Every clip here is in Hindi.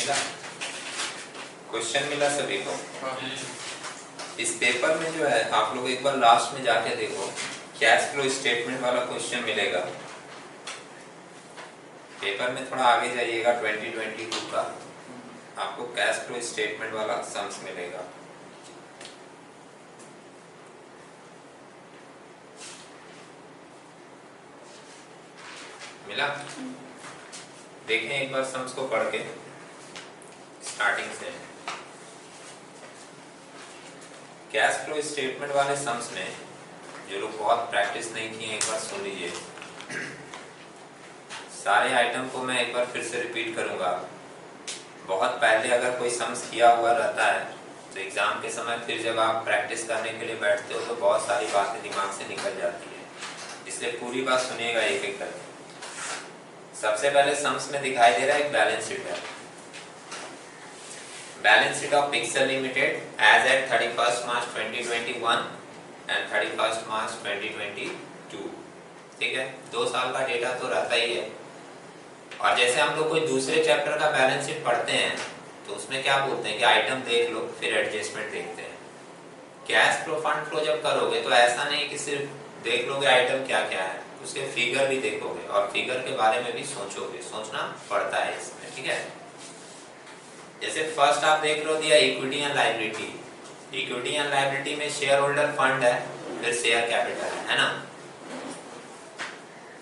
मिला? क्वेश्चन मिला सभी को? इस पेपर में जो है आप लोग एक बार लास्ट में जाके देखो, कैश फ्लो स्टेटमेंट वाला क्वेश्चन मिलेगा। पेपर में थोड़ा आगे जाइएगा 2022 का, आपको कैश फ्लो स्टेटमेंट वाला सम्स मिलेगा। मिला? देखें एक बार सम्स को पढ़ के स्टार्टिंग से। कैश फ्लो स्टेटमेंट वाले सम्स में जो लोग बहुत प्रैक्टिस नहीं किए एक बार सुन लीजिए। सारे आइटम को मैं एक बार फिर से रिपीट करूंगा। बहुत पहले अगर कोई सम्स किया हुआ रहता है तो एग्जाम के समय फिर जब आप प्रैक्टिस करने के लिए बैठते हो तो बहुत सारी बातें दिमाग से निकल जाती है, इसलिए पूरी बात सुनिएगा एक एक करके। सबसे पहले सम्स में दिखाई दे रहा है एक बैलेंस शीट है। Balance sheet of Pixel Limited as at 31 March 2021 and 31 March 2022। ठीक है, 2 साल का डेटा तो रहता ही है। और जैसे हम लोग कोई दूसरे चैप्टर का बैलेंस शीट पढ़ते हैं तो उसमें क्या बोलते हैं कि आइटम देख लो फिर एडजस्टमेंट देखते हैं। कैश फ्लो फंड फ्लो जब करोगे तो ऐसा नहीं कि सिर्फ देख लोगे आइटम क्या क्या है, उसके फिगर भी देखोगे और फिगर के बारे में भी सोचोगे, सोचना पड़ता है इसमें। ठीक है, जैसे फर्स्ट आप देख लो दिया equity and liability. Equity and liability में शेयर होल्डर फंड है, फिर शेयर कैपिटल है ना।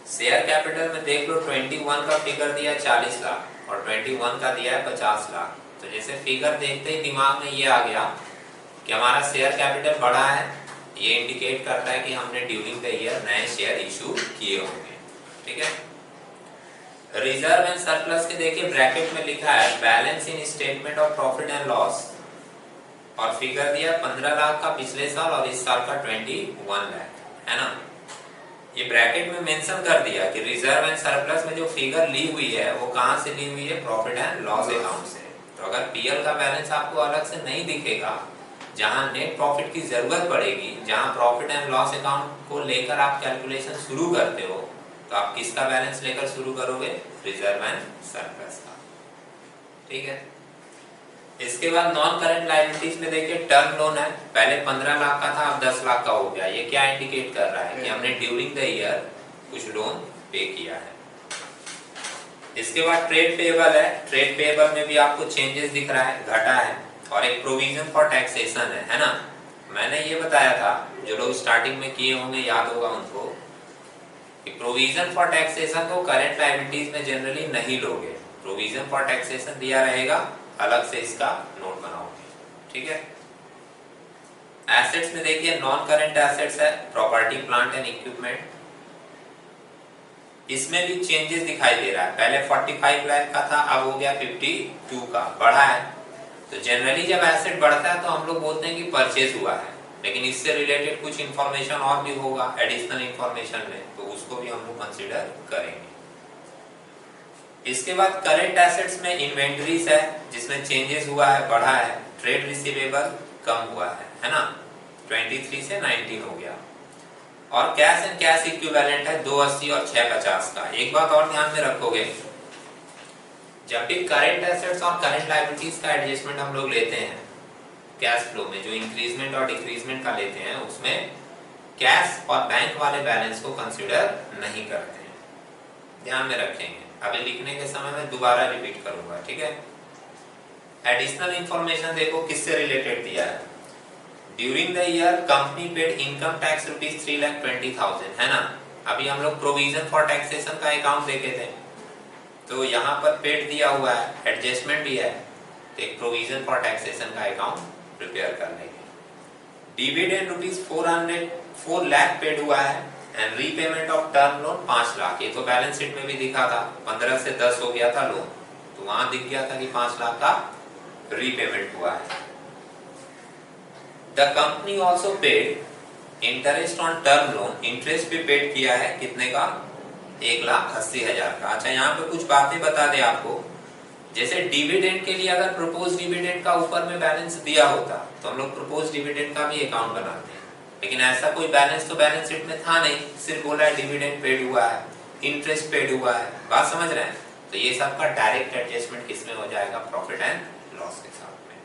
शेयर कैपिटल में देख लो 21 का फिगर दिया 40 लाख और 21 का दिया है 50 लाख। तो जैसे फिगर देखते ही दिमाग में ये आ गया कि हमारा शेयर कैपिटल बढ़ा है, ये इंडिकेट करता है कि हमने ड्यूरिंग द ईयर नए शेयर इशू किए होंगे। ठीक है, रिजर्व एंड सरप्लस के देखिए ब्रैकेट में लिखा है balance in statement of profit and loss और फिगर दिया 15 लाख का पिछले साल और इस साल का 21 लाख है ना। ये ब्रैकेट में मेंशन कर दिया कि रिजर्व एंड सरप्लस में जो फिगर ली हुई है वो कहां से ली हुई है, प्रॉफिट एंड लॉस अकाउंट से। तो अगर पीएल का बैलेंस आपको अलग से नहीं दिखेगा, जहां नेट प्रॉफिट की जरूरत पड़ेगी, जहां प्रॉफिट एंड लॉस अकाउंट को लेकर आप कैलकुलेशन शुरू करते हो, तो आप किसका बैलेंस लेकर शुरू करोगे, रिजर्व एंड सरप्लस का। ठीक है, इसके बाद नॉन करंट लायबिलिटीज में देखिए टर्म लोन है, पहले 15 लाख का था अब 10 लाख का हो गया। ये क्या इंडिकेट कर रहा है कि हमने ड्यूरिंग द ईयर कुछ लोन पे किया है। इसके बाद ट्रेड पेएबल है, ट्रेड पेएबल में भी आपको चेंजेस दिख रहा है, घटा है। और एक प्रोविजन फॉर टैक्सेशन है ना। मैंने ये बताया था, जो लोग स्टार्टिंग में किए होंगे याद होगा उनको, कि प्रोविजन फॉर टैक्सेशन को करंट लायबिलिटीज में जनरली नहीं लोगे। प्रोविजन फॉर टैक्सेशन दिया रहेगा, अलग से इसका नोट बनाओगे। ठीक है, एसेट्स में देखिए नॉन करंट एसेट्स है, प्रॉपर्टी प्लांट एंड इक्विपमेंट। इसमें भी चेंजेस दिखाई दे रहा है, पहले 45 लाख का था अब हो गया 52 का, बढ़ा है। तो जनरली जब एसेट बढ़ता है तो हम लोग बोलते हैं कि परचेज हुआ है, लेकिन इससे रिलेटेड कुछ इंफॉर्मेशन और भी होगा एडिशनल इंफॉर्मेशन में, तो उसको भी हम लोग कंसीडर करेंगे। इसके बाद करंट एसेट्स में इन्वेंटरीज है, जिसमें चेंजेस हुआ है, बढ़ा है। ट्रेड रिसीवेबल कम हुआ है ना, 23 से 19 हो गया। और कैश एंड कैश इक्विवेलेंट है 280 और 650 का। एक बात और ध्यान में रखोगे, जब भी करंट एसेट्स और करंट लायबिलिटीज का एडजस्टमेंट हम लोग लेते हैं कैश फ्लो में, जो इंक्रीजमेंट और डिक्रीजमेंट का लेते हैं, उसमें कैश और बैंक वाले बैलेंस को कंसीडर नहीं करते हैं, ध्यान में रखेंगे। अभी लिखने के समय में दोबारा रिपीट करूंगा। ठीक है, एडिशनल इंफॉर्मेशन देखो किससे रिलेटेड दिया है। During the year company paid income tax ₹3,20,000 है ना। अभी हम लोग प्रोविजन फॉर टैक्सेशन का अकाउंट देखे थे, तो यहाँ पर पेड दिया हुआ है, एडजस्टमेंट भी है, तो एक प्रोविजन फॉर टैक्सेशन का अकाउंट प्रिपेयर कर लेंगे। डिविडेंड ₹4 लाख पेड हुआ है and repayment of term loan 5 lakh. ये तो बैलेंस शीट में भी दिखा था, 15 से 10 हो गया था लोन, तो वहां दिख गया था कि 5 लाख का रीपेमेंट हुआ है। The company also paid interest on term loan, interest भी पेड किया है, कितने का, 1,80,000 का। अच्छा, यहाँ पे कुछ बातें बता दे आपको, जैसे डिविडेंड के लिए अगर प्रपोज डिविडेंड का ऊपर में बैलेंस दिया होता तो हम लोग प्रपोज डिविडेंड का भी अकाउंट बनाते हैं, लेकिन ऐसा कोई बैलेंस तो बैलेंस शीट में था नहीं, सिर्फ बोला है डिविडेंड पेड हुआ है, इंटरेस्ट पेड हुआ है। बात समझ रहे हैं? तो ये सबका डायरेक्ट एडजस्टमेंट किसमें हो जाएगा, प्रॉफिट एंड लॉस के साथ में।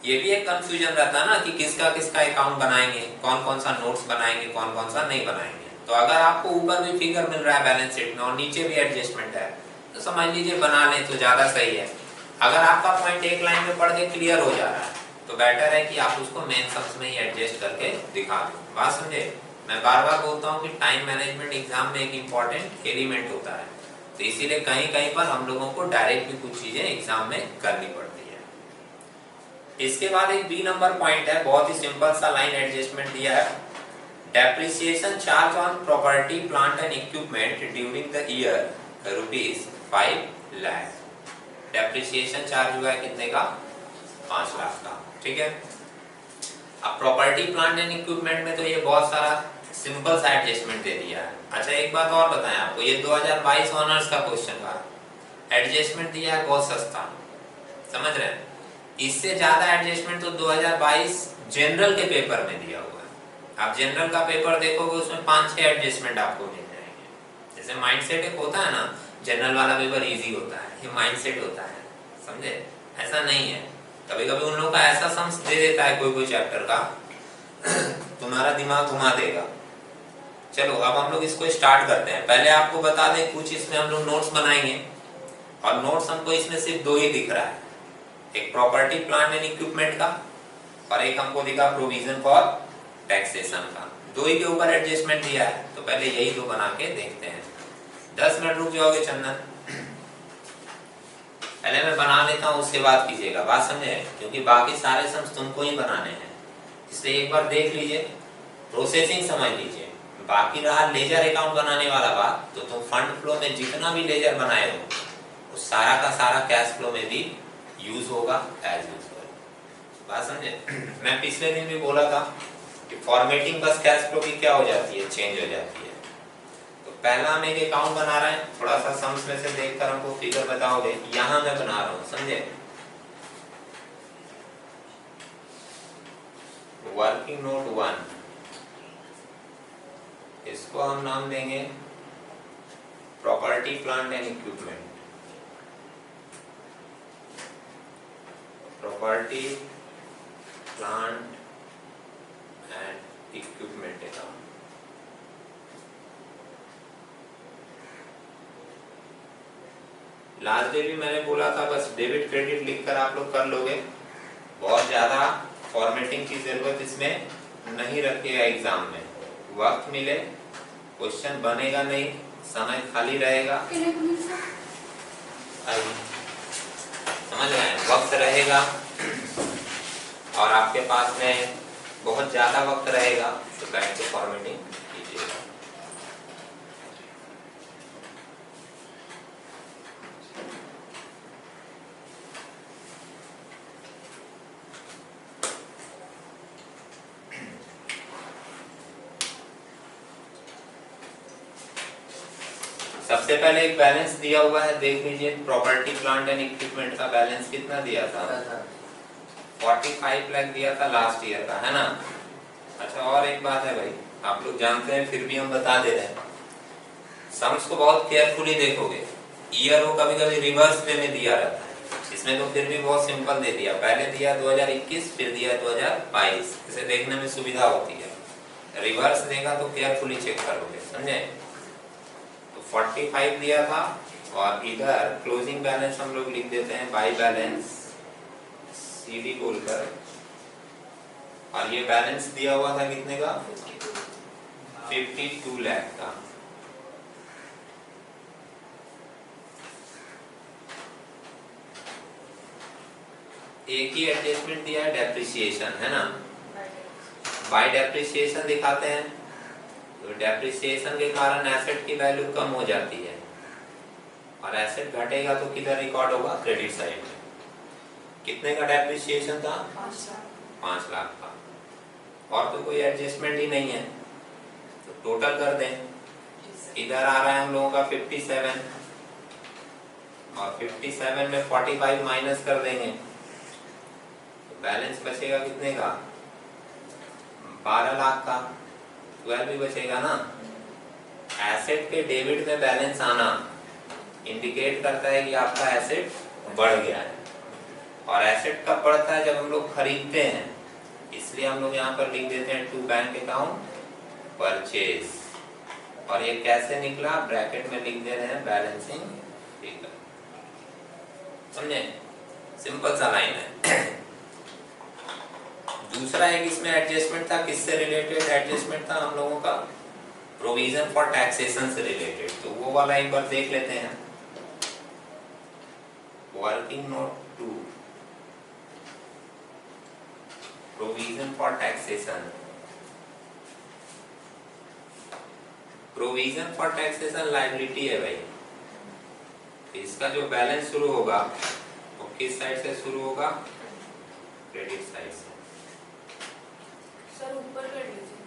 ये भी एक कंफ्यूजन रहता है ना कि किसका किसका अकाउंट बनाएंगे, कौन कौन सा नोट्स बनाएंगे, कौन कौन सा नहीं बनाएंगे। तो अगर आपको ऊपर भी फिगर मिल रहा है बैलेंस शीट में और नीचे भी एडजस्टमेंट है तो समझ लीजिए बना लें तो ज्यादा सही है। अगर आपका पॉइंट एक लाइन में पढ़ के क्लियर हो जा रहा है तो बेटर है कि आप उसको मेन सम्स में ही एडजस्ट करके दिखा दो। बात समझे? मैं बार बार बोलता हूँ कि टाइम मैनेजमेंट एग्जाम में एक इम्पॉर्टेंट एलिमेंट होता है, तो इसीलिए कहीं कहीं पर हम लोगों को डायरेक्ट भी कुछ चीजें एग्जाम में करनी पड़ती है। इसके बाद एक बी नंबर पॉइंट है, बहुत ही सिंपल सा लाइन एडजस्टमेंट दिया है। Depreciation charge on property plant and equipment during the year ₹5 lakh. Depreciation charge हुआ है कितने का, 5 लाख का। ठीक है, अब प्रॉपर्टी प्लांट एंड इक्विपमेंट में तो ये बहुत सारा सिंपल सा एडजस्टमेंट दे दिया है। अच्छा एक बात और बताएं आपको, ये 2022 ऑनर्स का क्वेश्चन का एडजस्टमेंट दिया है बहुत सस्ता, समझ रहे हैं? इससे ज्यादा एडजस्टमेंट तो 2022 जनरल के पेपर में दिया हुआ है। आप जनरल का पेपर देखोगे उसमें 5-6 एडजस्टमेंट आपको मिल जाएंगे। जैसे माइंडसेट एक होता है ना, जनरल वाला पेपर इजी होता है, ये माइंडसेट होता है, समझे? ऐसा नहीं है, कभी कभी उन लोगों का ऐसा सम्स दे देता है कोई कोई चैप्टर का तुम्हारा दिमाग घुमा देगा। चलो अब हम लोग इसको स्टार्ट करते हैं। पहले आपको बता दें कुछ इसमें हम लोग नोट्स बनाएंगे और नोट्स हमको इसमें सिर्फ 2 ही दिख रहा है, एक प्रॉपर्टी प्लांट एंड इक्विपमेंट का और एक हमको दिखा प्रोविजन फॉर टैक्सेशन का। 2 ही के ऊपर एडजस्टमेंट दिया है, तो पहले यही 2 बना के देखते हैं। 10 मिनट रुक जाओगे चंदन, पहले मैं बना लेता हूँ उसके बाद कीजिएगा। बात समझे? क्योंकि बाकी सारे सम्स तुमको ही बनाने हैं, इसलिए एक बार देख लीजिए, प्रोसेसिंग समझ लीजिए। बाकी रहा लेजर अकाउंट बनाने वाला बात, तो तुम फंड फ्लो में जितना भी लेजर बनाए हो वो सारा का सारा कैश फ्लो में भी यूज होगा एज यूजुअल। बात समझे? मैं पिछले दिन भी बोला था कि फॉर्मेटिंग बस कैश फ्लो की क्या हो जाती है, चेंज हो जाती है। तो पहला हम एक अकाउंट बना रहे हैं, थोड़ा सा सम्स में से देखकर हमको फिगर बताओगे। यहाँ मैं बना रहा हूँ, समझे? वर्किंग नोट 1, इसको हम नाम देंगे property plant and equipment. Property plant and equipment account. Last day भी मैंने बोला था बस डेबिट क्रेडिट लिखकर आप लोग कर लोगे, बहुत ज्यादा फॉर्मेटिंग की जरूरत इसमें नहीं रखिएगा। एग्जाम में वक्त मिले, क्वेश्चन बनेगा नहीं, समय खाली रहेगा, समझ रहे हैं? वक्त रहेगा और आपके पास में बहुत ज्यादा वक्त रहेगा, तो बैठ के फॉर्मेटिंग कीजिएगा। सबसे पहले एक बैलेंस दिया हुआ है, देख लीजिए। प्रॉपर्टी प्लांट एंड इक्विपमेंट का बैलेंस कितना दिया था? 45 लाख दिया था लास्ट ईयर का, है ना? अच्छा और एक बात है भाई, आप लोग जानते हैं फिर भी हम बता दे रहे हैं, सम्स को बहुत केयरफुली देखोगे। ईयर वो कभी कभी रिवर्स वे में दिया रहता है, इसमें तो फिर भी बहुत सिंपल दे दिया। पहले दिया 2021, फिर दिया 2022, इसे देखने में सुविधा होती है। रिवर्स देगा तो केयरफुली चेक करोगे, समझे? 45 दिया था और इधर क्लोजिंग बैलेंस हम लोग लिख देते हैं बाई बैलेंस सीडी बोलकर, और ये बैलेंस दिया हुआ था कितने का? 52 लाख का। एक ही एडजस्टमेंट दिया है, डेप्रिसिएशन, है ना? बाय डेप्रिसिएशन दिखाते हैं, तो डेप्रिसिएशन के कारण एसेट की वैल्यू कम हो जाती है और एसेट घटेगा तो किधर रिकॉर्ड होगा? क्रेडिट साइड में। कितने का डेप्रिसिएशन था? 5 लाख का। और तो कोई एडजस्टमेंट ही नहीं है, तो टोटल कर दें। इधर आ रहा है हम लोगों का 57 और 57 में 45 माइनस कर देंगे तो बैलेंस बचेगा कितने का? 12 लाख का। 12 भी बचेगा ना। एसेट के डेबिट में बैलेंस आना इंडिकेट करता है कि आपका एसेट बढ़ गया है। और एसेट कब बढ़ता है? जब हम लोग खरीदते हैं, इसलिए हम लोग यहाँ पर लिख देते हैं टू बैंक अकाउंट परचेज। और ये कैसे निकला? ब्रैकेट में लिख दे रहे हैं बैलेंसिंग फिगर। समझे? सिंपल सा लाइन है। दूसरा एक इसमें एडजस्टमेंट था, किससे रिलेटेड एडजस्टमेंट था हम लोगों का? प्रोविजन फॉर टैक्सेशन से रिलेटेड। तो वो वाला एक बार देख लेते हैं। Working note 2, provision for taxation. Provision for taxation liability है भाई। इसका जो बैलेंस शुरू होगा वो किस साइड से शुरू होगा? क्रेडिट साइड से। सर ऊपर कर लीजिए।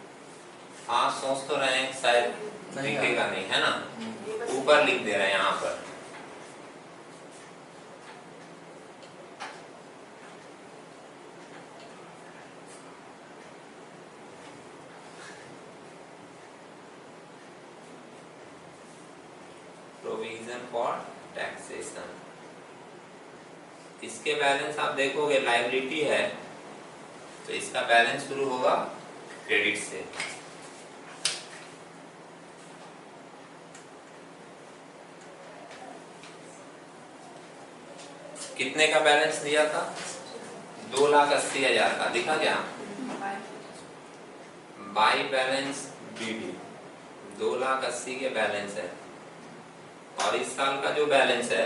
हाँ, सोच तो रहे हैं, शायद दिखेगा नहीं, है ना? ऊपर लिख दे रहे हैं यहाँ पर। Provision for taxation. इसके बैलेंस आप देखोगे लायबिलिटी है, तो इसका बैलेंस शुरू होगा क्रेडिट से। कितने का बैलेंस दिया था? 2,80,000 का। दिखा क्या? बाई बैलेंस बीडी 2,80,000 के बैलेंस है। और इस साल का जो बैलेंस है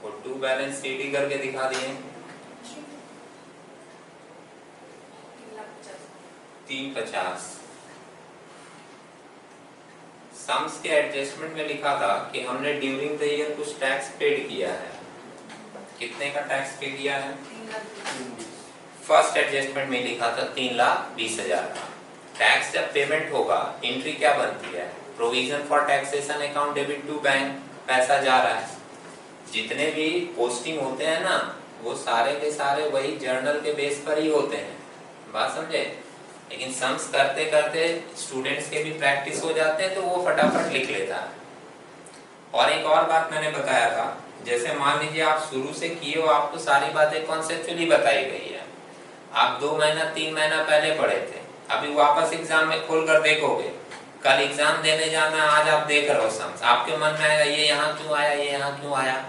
वो टू बैलेंस सीडी करके दिखा दिए 350। सम्स के एडजस्टमेंट में लिखा था कि हमने ड्यूरिंग द ईयर कुछ टैक्स पेड किया है। कितने का टैक्स पे किया है? फर्स्ट एडजस्टमेंट में लिखा था 3,20,000 का। टैक्स जब पेमेंट होगा, एंट्री क्या बनती है? Provision for taxation account debit to bank. पैसा जा रहा है। जितने भी पोस्टिंग होते हैं ना, वो सारे के सारे वही जर्नल के बेस पर ही होते हैं। बात समझे? लेकिन सम्स करते करते स्टूडेंट्स के भी प्रैक्टिस हो जाते हैं, तो वो फटाफट लिख लेता है। और एक और बात मैंने बताया था, जैसे मान लीजिए आप शुरू से किए हो, आपको सारी बातें कॉन्सेप्चुअली बताई गई है, आप 2 महीना 3 महीना पहले पढ़े थे, अभी वापस एग्जाम में खोल कर देखोगे, कल एग्जाम देने जाना, आज आप देख रहे हो सम्स, आपके मन में आएगा ये यहाँ क्यों आया, ये यहाँ क्यों आया।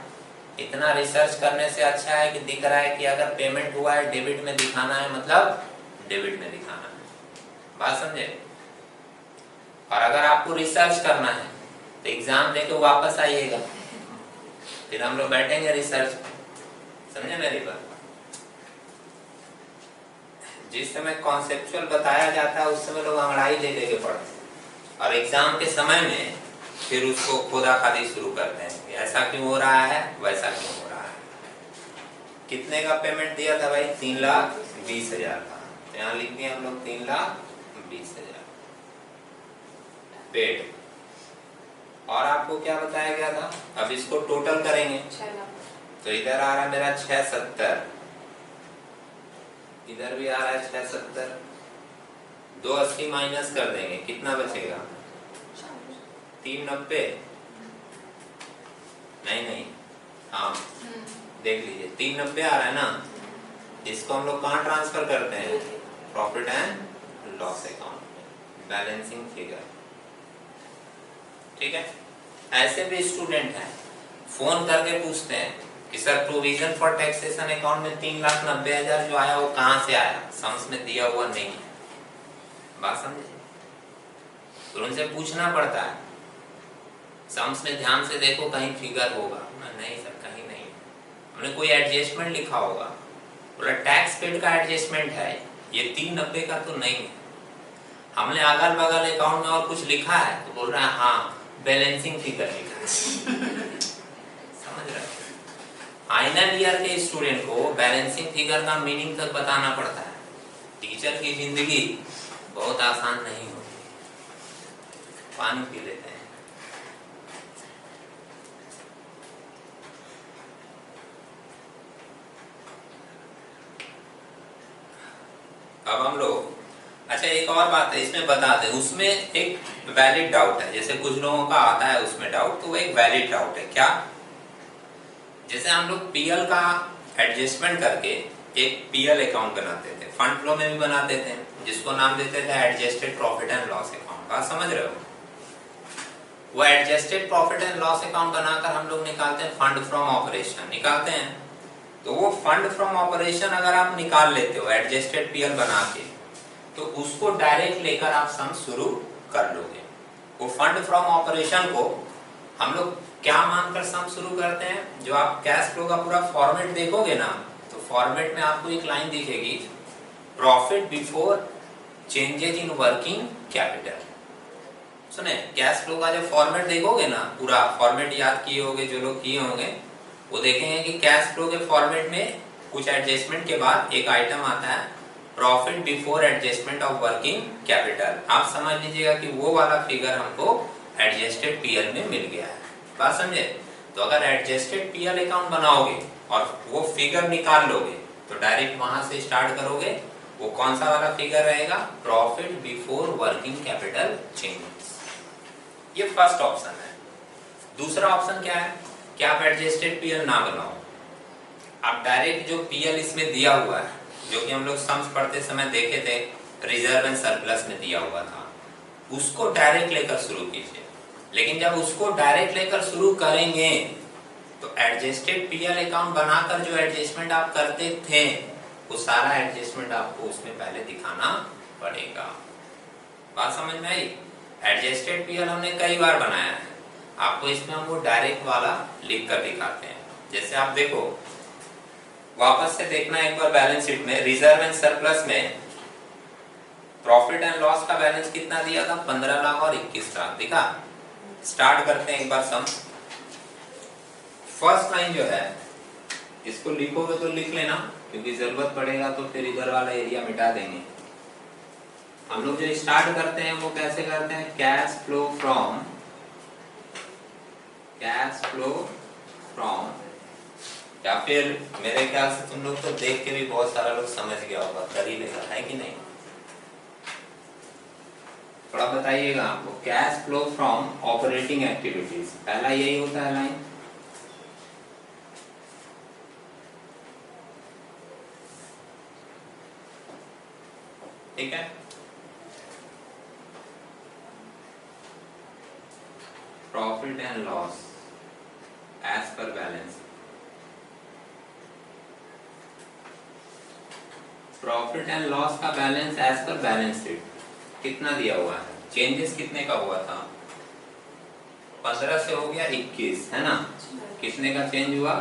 इतना रिसर्च करने से अच्छा है कि दिख रहा है कि अगर पेमेंट हुआ है डेबिट में दिखाना है, मतलब डेबिट में दिखाना है। बात समझे? और अगर आपको रिसर्च करना है तो एग्जाम देके वापस आइएगा, फिर हम लोग बैठेंगे रिसर्च। समझे मेरी बात? जिस समय कॉन्सेप्चुअल बताया जाता है उस समय लोग अंगड़ाई ले लेके पढ़ते हैं, और एग्जाम के समय में फिर उसको खोदा खादी शुरू करते हैं कि ऐसा क्यों हो रहा है, वैसा क्यों हो रहा है। कितने का पेमेंट दिया था भाई? 3,20,000 का। तो यहाँ लिख दिया हम लोग 3,20,000 पेड। और आपको क्या बताया गया था? अब इसको टोटल करेंगे तो इधर आ रहा है मेरा 670, इधर भी आ रहा है 670। 280 माइनस कर देंगे, कितना बचेगा? 390। नहीं, हाँ देख लीजिए 390 आ रहा है ना। इसको हम लोग कहाँ ट्रांसफर करते हैं? प्रॉफिट एंड लॉस अकाउंट में, बैलेंसिंग फिगर। ठीक है? ऐसे भी स्टूडेंट हैं, फोन करके पूछते हैं कि sir provision for taxation account में 3,90,000 जो आया वो कहाँ से आया? सम्स में दिया हुआ नहीं है। बात समझे? तो उनसे पूछना पड़ता है, सम्स में ध्यान से देखो कहीं फिगर होगा? नहीं सर, कहीं नहीं। हमने कोई एडजस्टमेंट लिखा होगा, बोला टैक्स पेड का एडजस्टमेंट है, ये 390 का तो नहीं है। हमने अगल बगल अकाउंट में और कुछ लिखा है तो बोल रहा है हाँ बैलेंसिंग फिगर लिखा है। समझ रहे? फाइनल ईयर के स्टूडेंट को बैलेंसिंग फिगर का मीनिंग तक बताना पड़ता है। टीचर की जिंदगी बहुत आसान नहीं होती। पानी पी लेते हैं। अब हम लोग, अच्छा एक और बात है इसमें बता दें, उसमें एक वैलिड डाउट है, जैसे कुछ लोगों का आता है उसमें डाउट, तो वो एक वैलिड डाउट है। क्या? जैसे हम लोग पीएल का एडजस्टमेंट करके एक पीएल अकाउंट बनाते थे, फंड फ्लो में भी बनाते थे, जिसको नाम देते थे adjusted profit and loss account. बात समझ रहे हो? वो adjusted profit and loss account बनाकर हम लोग निकालते हैं फंड फ्रॉम ऑपरेशन, निकालते हैं। तो वो फंड फ्रॉम ऑपरेशन अगर आप निकाल लेते हो एडजस्टेड पीएल बना के, तो उसको डायरेक्ट लेकर आप सम शुरू कर लोगे। वो फंड फ्रॉम ऑपरेशन को हम लोग क्या मानकर सम शुरू करते हैं? जो आप कैश फ्लो का पूरा फॉर्मेट देखोगे ना, तो फॉर्मेट में आपको एक लाइन दिखेगी, profit before changes in working capital. सुने, कैश फ्लो का जो फॉर्मेट देखोगे ना, पूरा फॉर्मेट याद किए होंगे जो लोग किए होंगे, वो देखेंगे कि कैश फ्लो के फॉर्मेट में कुछ एडजस्टमेंट के बाद एक आइटम आता है profit before adjustment of working capital. आप समझ लीजिएगा कि वो वाला फिगर हमको एडजस्टेड पीएल में मिल गया है। बात समझे? तो अगर एडजस्टेड पीएल अकाउंट बनाओगे और वो फिगर निकाल लोगे, तो डायरेक्ट वहां से स्टार्ट करोगे। वो कौन सा वाला फिगर रहेगा? Profit before working capital changes. ये फर्स्ट ऑप्शन है। दूसरा ऑप्शन क्या है कि आप एडजस्टेड पीएल ना बनाओ, आप डायरेक्ट जो पीएल इसमें दिया हुआ है, जो कि हम लोग सम्स पढ़ते समय देखे थे, रिजर्व एंड सरप्लस में दिया हुआ था, उसको डायरेक्ट लेकर शुरू कीजिए। लेकिन जब उसको डायरेक्ट लेकर शुरू करेंगे तो एडजस्टेड पीएल अकाउंट बनाकर जो एडजस्टमेंट आप करते थे, वो सारा एडजस्टमेंट आपको उसमें पहले दिखाना पड़ेगा। बात समझ में आई? एडजस्टेड पीएल हमने कई बार बनाया है, आपको इसमें हम वो डायरेक्ट वाला लिख कर दिखाते हैं। जैसे आप देखो, वापस से देखना एक बार बैलेंस शीट में, रिजर्व एंड सरप्लस में प्रॉफिट एंड लॉस का बैलेंस कितना दिया था? 15 लाख और 21 लाख दिखा। स्टार्ट करते हैं एक बार सम। फर्स्ट लाइन जो है, इसको लिखोगे तो लिख लेना, क्योंकि जरूरत पड़ेगा तो फिर इधर वाला एरिया मिटा देंगे। हम लोग जो स्टार्ट करते हैं वो कैसे करते हैं? कैश फ्लो फ्रॉम, या फिर मेरे ख्याल से तुम लोग तो देख के भी बहुत सारा लोग समझ गया होगा, कर ही लेगा, है कि नहीं? थोड़ा बताइएगा आपको। Cash flow from operating activities, पहला यही होता है लाइन। ठीक है, profit and loss as per balance. Profit and loss का balance as per balance sheet कितना दिया हुआ है? चेंजेस कितने का हुआ था? 15 से हो गया 21, है ना? कितने का चेंज हुआ?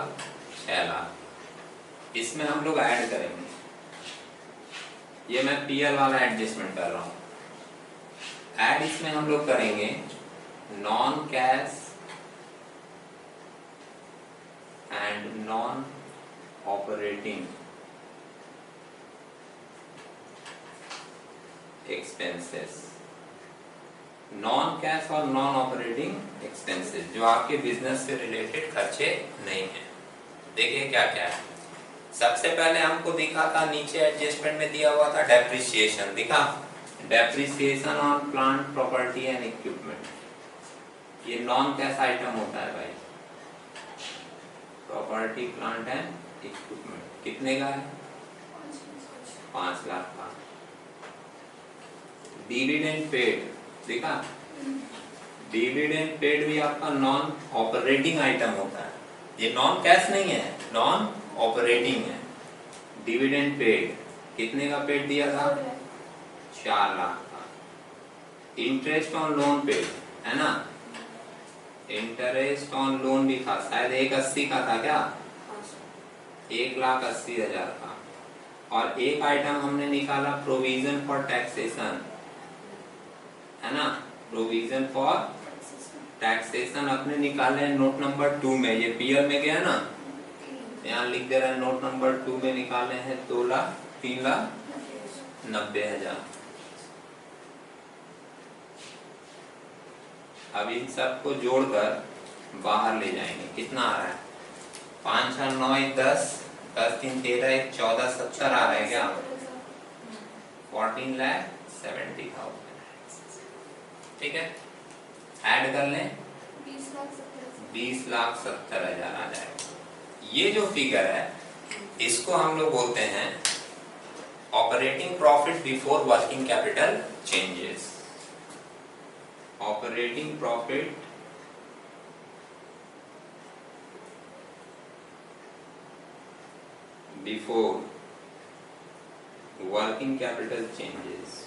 6 लाख। इसमें हम लोग ऐड करेंगे, ये मैं पीएल वाला एडजस्टमेंट कर रहा हूं। ऐड इसमें हम लोग करेंगे non cash and non operating expenses. Non cash और नॉन ऑपरेटिंग एक्सपेंसेस जो आपके बिजनेस से रिलेटेड खर्चे नहीं है। देखिए क्या क्या है। सबसे पहले हमको दिखा था, नीचे एडजस्टमेंट में दिया हुआ था डेप्रिसिएशन, दिखा? Depreciation on plant property and equipment. ये नॉन कैश आइटम होता है भाई। प्रॉपर्टी प्लांट एंड इक्विपमेंट कितने का है? 5 लाख का। डिविडेंड पेड, देखा? डिविडेंड पेड भी आपका नॉन ऑपरेटिंग आइटम होता है, ये नॉन कैश नहीं है, नॉन ऑपरेटिंग है। डिविडेंड पेड कितने का पेड दिया था? 4 लाख का। इंटरेस्ट ऑन लोन पेड, है ना? इंटरेस्ट ऑन लोन भी था, शायद 180 का था क्या? 1,80,000 का। और एक आइटम हमने निकाला प्रोविजन फॉर टैक्सेशन, है ना? प्रोविजन फॉर टैक्सेशन अपने निकाले नोट नंबर 2 में, ये पीएल में गया ना, यहाँ लिख दे रहा है नोट नंबर 2 में निकाले हैं 2,03,90,000। अब इन सबको जोड़कर बाहर ले जाएंगे, कितना आ रहा है? 5 और 9 10, 10 3 13, 14 17 आ रहा है क्या? 14,70,000 70,000। ठीक है, ऐड कर लें 20,70,000 आ जाएगा। ये जो फिगर है इसको हम लोग बोलते हैं operating profit before working capital changes. Operating profit before working capital changes.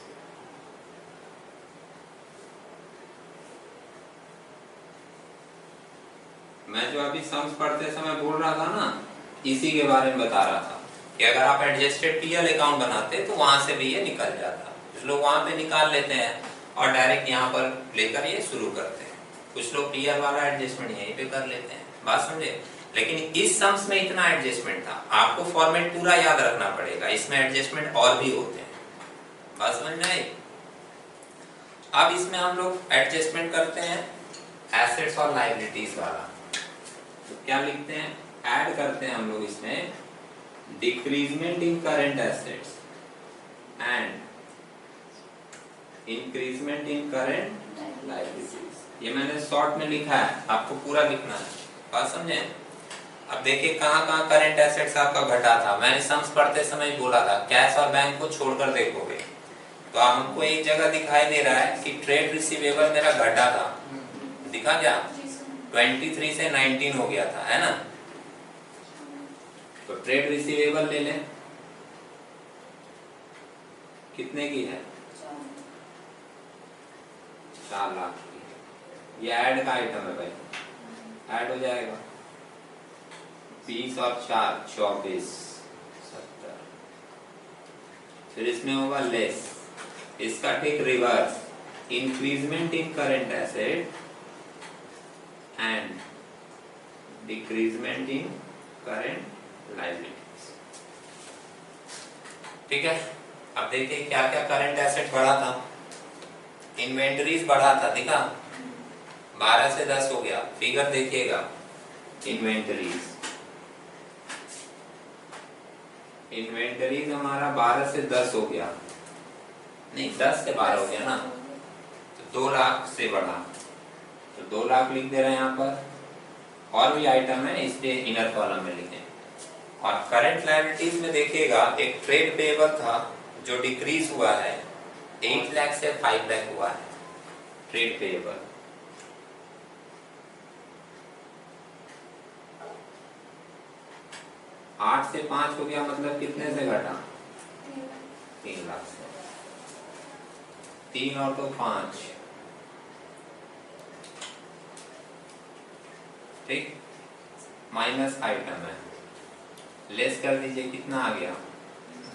मैं जो अभी सम्स पढ़ते समय बोल रहा था ना, इसी के बारे में बता रहा था कि अगर आप एडजस्टेड पीएल अकाउंट बनाते तो वहां से भी ये निकल जाता। कुछ लोग वहां पे निकाल लेते हैं और डायरेक्ट यहाँ पर लेकर ये शुरू करते हैं। कुछ लोग पीएल वाला एडजस्टमेंट यहीं पे कर लेते हैं। बात समझे? लेकिन इस सम्स में इतना एडजस्टमेंट था, आपको फॉर्मेट पूरा याद रखना पड़ेगा, इसमें एडजस्टमेंट और भी होते हैं। बात समझ में आई? अब इसमें हम लोग एडजस्टमेंट करते हैं एसेट्स और लायबिलिटीज वाला। तो क्या लिखते हैं? ऐड करते हैं हम लोग इसमें decreasement in current assets and increment in current liabilities. ये मैंने शॉर्ट में लिखा है, आपको पूरा लिखना है। बात समझे? अब देखिए कहाँ कहाँ करंट एसेट्स आपका घटा था। मैंने सम्स पढ़ते समय बोला था कैश और बैंक को छोड़कर देखोगे तो हमको एक जगह दिखाई दे रहा है कि ट्रेड रिसीवेबल मेरा घटा था। दिखा क्या? 23 से 19 हो गया था, है ना? तो ट्रेड रिसीवेबल ले लें, कितने की है? 4 लाख की। ये ऐड का आइटम है भाई, ऐड हो जाएगा 20 और 4 24 70। फिर इसमें होगा लेस, इसका ठीक reverse, increment in current asset and decreasement in current liabilities. ठीक है, अब देखिए क्या क्या करंट एसेट बढ़ा था। इन्वेंटरीज बढ़ा था, दिखा 12 से 10 हो गया। फिगर देखिएगा, इन्वेंटरीज हमारा 12 से 10 हो गया, नहीं 10 से 12 हो गया ना, तो 2 लाख से बढ़ा, तो 2 लाख लिख दे रहे हैं यहाँ पर। और भी आइटम है इसलिए इनर कॉलम में लिखें। और करंट लायबिलिटीज में देखिएगा एक ट्रेड पेएबल था जो डिक्रीज हुआ है, 8 लाख से 5 लाख हुआ है ट्रेड पेएबल। आठ से 5 हो गया, मतलब कितने से घटा? 3 लाख से। 3 और तो 5, ठीक, माइनस आइटम है, लेस कर दीजिए, कितना आ गया?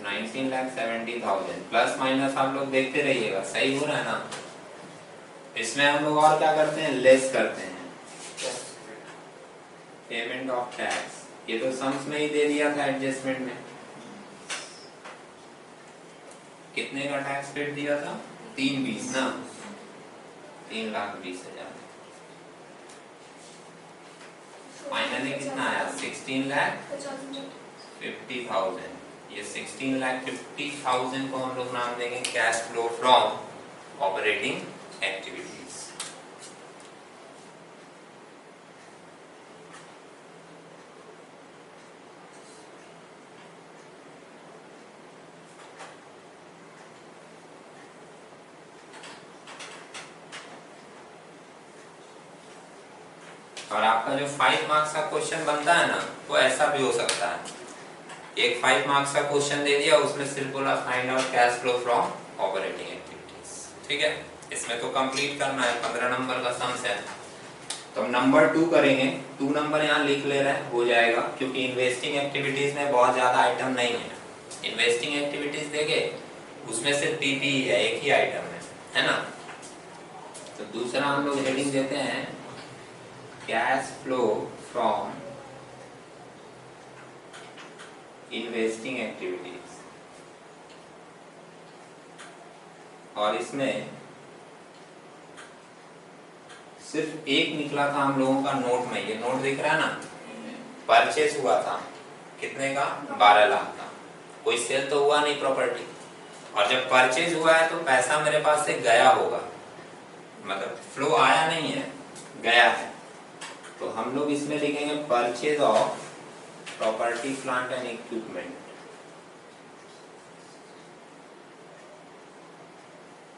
19,70,000। प्लस माइनस आप लोग देखते रहिएगा, सही हो रहा है ना? इसमें हम लोग और क्या करते हैं? लेस करते हैं पेमेंट ऑफ टैक्स। ये तो सम्स में ही दे दिया था एडजस्टमेंट में। कितने का टैक्स पेड दिया था? 320 ना, 3,20,000। फाइनली कितना आया? 16,50,000। ये 16,50,000 को हम लोग नाम देंगे cash flow from operating activities. और आपका जो 5 मार्क्स का क्वेश्चन बनता है ना, वो ऐसा भी हो सकता है। एक 5 मार्क्स का क्वेश्चन दे दिया, उसमें सिर्फ बोला find out cash flow from operating activities. ठीक है, इसमें तो कंप्लीट करना है, 15 नंबर का सम्स है। तो हम नंबर 2 करेंगे। 2 नंबर यहाँ लिख ले रहे हैं, हो जाएगा, क्योंकि इन्वेस्टिंग एक्टिविटीज में बहुत ज्यादा आइटम नहीं है। इन्वेस्टिंग एक्टिविटीज देखे उसमें सिर्फ पीपी है, एक ही आइटम है ना? तो दूसरा हम लोग हेडिंग देते हैं cash flow from investing activities. और इसमें सिर्फ एक निकला था हम लोगों का नोट में, ये नोट दिख रहा है ना, परचेस हुआ था कितने का? 12 लाख का। कोई सेल तो हुआ नहीं प्रॉपर्टी, और जब परचेज हुआ है तो पैसा मेरे पास से गया होगा, मतलब फ्लो आया नहीं है, गया है। तो हम लोग इसमें लिखेंगे purchase of property plant and equipment.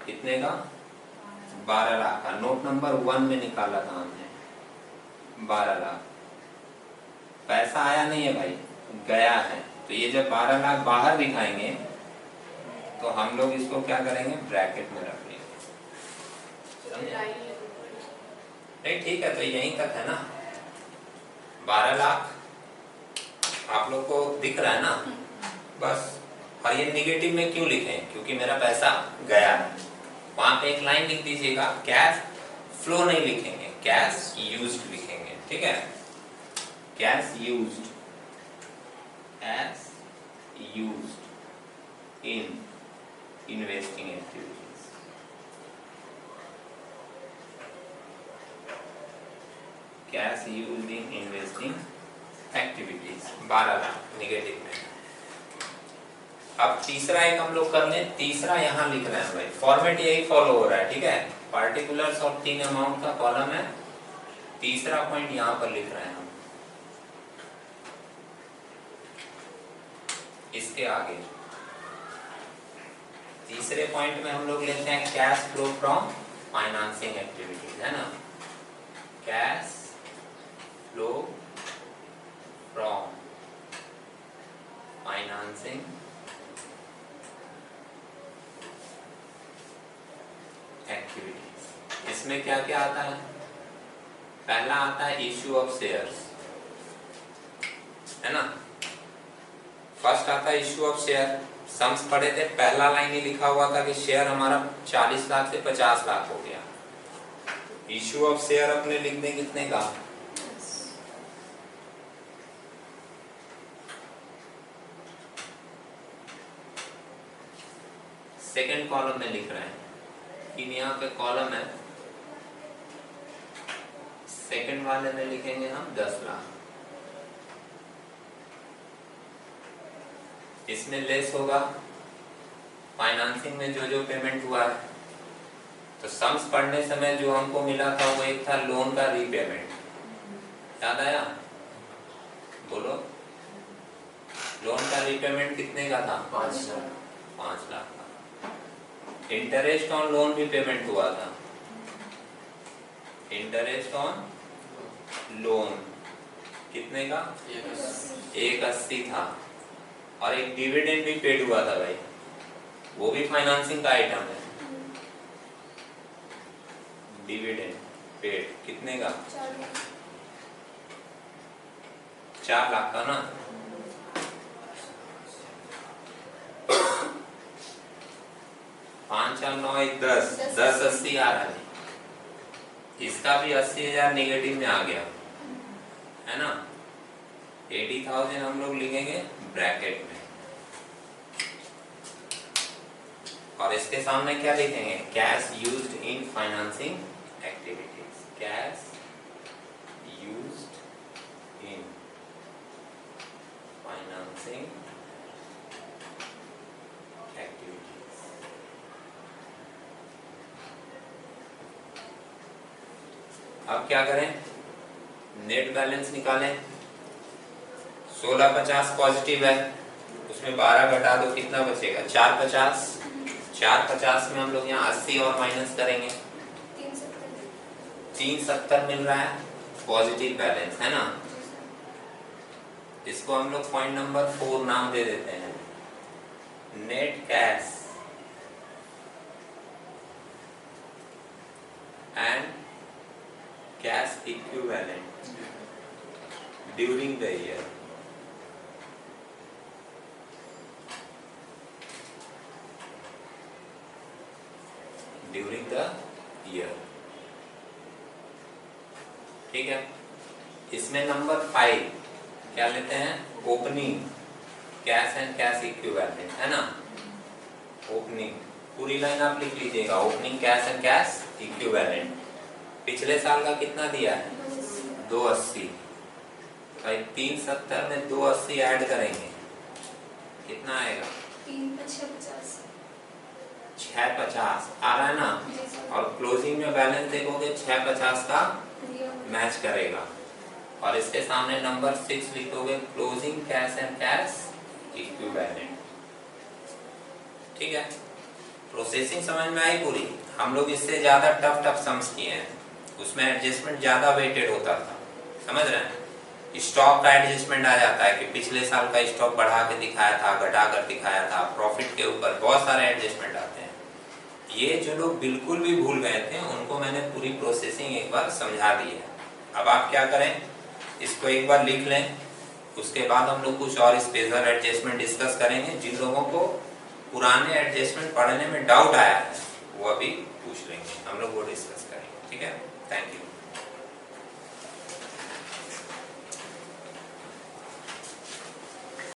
कितने का? 12 लाख का। नोट नंबर 1 में निकाला था हमने 12 लाख। पैसा आया नहीं है भाई, गया है। तो ये जब 12 लाख बाहर दिखाएंगे तो हम लोग इसको क्या करेंगे, ब्रैकेट में रख लेंगे। नहीं ठीक है, तो यहीं तक है ना। 12 लाख आप लोग को दिख रहा है ना बस। और ये निगेटिव में क्यों लिखें, क्योंकि मेरा पैसा गया है। वहां पे एक लाइन लिख दीजिएगा, कैश फ्लो नहीं लिखेंगे, कैश यूज्ड लिखेंगे, ठीक है। Cash used, as used in investing activities। Cash used in investing activities 12 lakh negative में। अब तीसरा एक हम लोग कर लें। तीसरा यहाँ लिख रहे हैं भाई, फॉर्मेट यही फॉलो हो रहा है, ठीक है। पार्टिकुलर्स और 3 अमाउंट का कॉलम है। तीसरा पॉइंट यहाँ पर लिख रहे हैं हम, इसके आगे तीसरे पॉइंट में हम लोग लेते हैं cash flow from financing activities, है ना। Cash flow from financing activities. इसमें क्या क्या आता है? पहला आता है इश्यू ऑफ शेयर्स, है ना। फर्स्ट आता है इश्यू ऑफ शेयर। सम्स पढ़े थे, पहला लाइन ही लिखा हुआ था कि शेयर हमारा 40 लाख से 50 लाख हो गया। इश्यू ऑफ शेयर अपने लिख दें कितने का? सेकेंड कॉलम में लिख रहे हैं कि यहाँ पे कॉलम है, सेकेंड वाले में लिखेंगे हम 10 लाख। इसमें लेस होगा फाइनेंसिंग में जो जो पेमेंट हुआ है। तो सम्स पढ़ने समय जो हमको मिला था वो एक था लोन का रीपेमेंट, याद आया? बोलो, लोन का रीपेमेंट कितने का था? 5 लाख का। इंटरेस्ट ऑन लोन रीपेमेंट हुआ था, इंटरेस्ट ऑन लोन कितने का? 180 था। और एक डिविडेंड भी पेड हुआ था भाई, वो भी फाइनेंसिंग का आइटम है। डिविडेंड पेड कितने का? 4 लाख का ना। पांच 4 9 1 10 10 80 आ रहा है। इसका भी 80,000 निगेटिव में आ गया, है ना। 80,000 हम लोग लिखेंगे ब्रैकेट में, और इसके सामने क्या लिखेंगे? Cash used in financing activities. Cash used in financing activities. अब क्या करें? नेट बैलेंस निकालें। 1650 पॉजिटिव है, उसमें 12 घटा दो, कितना बचेगा? 450। 450 में हम लोग यहाँ 80 और माइनस करेंगे, 370 मिल रहा है पॉजिटिव बैलेंस, है ना। इसको हम लोग पॉइंट नंबर 4 नाम दे देते हैं, net cash and cash equivalent during the year. During the year, ठीक है। इसमें नंबर 5 क्या लेते हैं? Opening cash and cash equivalent, है ना। ओपनिंग पूरी लाइन आप लिख लीजिएगा, opening cash and cash equivalent. पिछले साल का कितना दिया है? 280। भाई 370 में 280 ऐड करेंगे, कितना आएगा? 3 × 6 = 50। 650 आ रहा है ना, जी सर। और क्लोजिंग में बैलेंस देखोगे 650 का मैच करेगा, और इसके सामने नंबर 6 लिखोगे, closing cash and cash equivalent. ठीक है, प्रोसेसिंग समझ में आई पूरी। हम लोग इससे ज्यादा टफ सम्स किए हैं, उसमें एडजस्टमेंट ज्यादा वेटेड होता था, समझ रहे हैं। स्टॉक का एडजस्टमेंट आ जाता है कि पिछले साल का स्टॉक बढ़ा के दिखाया था, घटा कर दिखाया था, प्रॉफिट के ऊपर बहुत सारे एडजस्टमेंट आते हैं। ये जो लोग बिल्कुल भी भूल गए थे उनको मैंने पूरी प्रोसेसिंग एक बार समझा दी है। अब आप क्या करें, इसको एक बार लिख लें, उसके बाद हम लोग कुछ और स्पेशल एडजस्टमेंट डिस्कस करेंगे। जिन लोगों को पुराने एडजस्टमेंट पढ़ने में डाउट आया है वो अभी पूछ लेंगे, हम लोग वो डिस्कस करेंगे। ठीक है, थैंक यू।